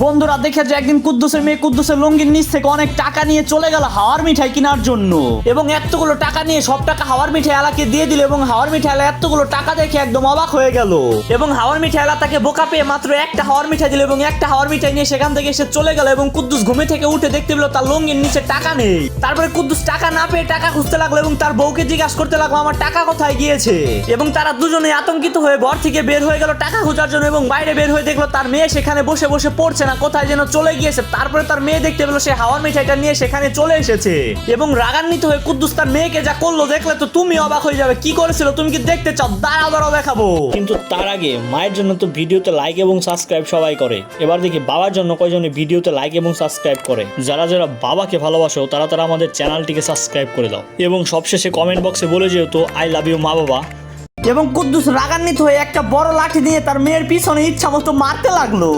বন্ধুরা দেখে যে একদিন কুদ্দুসের মেয়ে কুদ্দুসের লুঙ্গির নিচ থেকে অনেক টাকা নিয়ে চলে গেল হাওয়ার মিঠাই কেনার জন্য এবং এতগুলো টাকা নিয়ে সব টাকা হাওয়ার মিঠাই আলাকে দিয়ে দিল এবং হাওয়ার মিঠাই আলা এতগুলো টাকা দেখে একদম অবাক হয়ে গেল এবং হাওয়ার মিঠাই আলা তাকে বোকা পেয়ে মাত্র একটা হাওয়ার মিঠাই দিল এবং একটা হাওয়ার মিঠাই নিয়ে সেখান থেকে এসে চলে গেল এবং কুদ্দুস ঘুমে থেকে উঠে দেখতে পেল তার লুঙ্গির নিচে টাকা নেই। তারপরে কুদ্দুস টাকা না পেয়ে টাকা খুঁজতে লাগলো এবং তার বউকে জিজ্ঞাসা করতে লাগলো আমার টাকা কোথায় গিয়েছে এবং তারা দুজনে আতঙ্কিত হয়ে ঘর থেকে বের হয়ে গেল টাকা খোঁজার জন্য এবং বাইরে বের হয়ে দেখলো তার মেয়ে সেখানে বসে বসে পড়ছে না, কোথায় যেন চলে গিয়েছে। তারপরে তার মেয়ে দেখতে পেলো সে হাওয়ার মিঠাইটা নিয়ে সেখানে চলে এসেছে এবং রাগান্বিত হয়ে কুদ্দুস তার মেয়েকে যা করলো দেখলে তো তুমি অবাক হয়ে যাবে। কি করেছিল তুমি কি দেখতে চাও? দাঁড়াও দেখাবো। কিন্তু তার আগে মায়ের জন্য তো ভিডিওতে লাইক এবং সাবস্ক্রাইব সবাই করে, এবার দেখি বাবার জন্য কয়জনে ভিডিওতে লাইক এবং সাবস্ক্রাইব করে। যারা যারা বাবাকে ভালোবাসো তারা তারা আমাদের চ্যানেলটিকে সাবস্ক্রাইব করে দাও এবং সবশেষে কমেন্ট বক্সে বলে যেও তো আই লাভ ইউ মা বাবা। এবং কুদ্দুস রাগান্বিত হয়ে একটা বড় লাঠি দিয়ে তার মেয়ের পিছনে ইচ্ছা মতো মারতে লাগলো।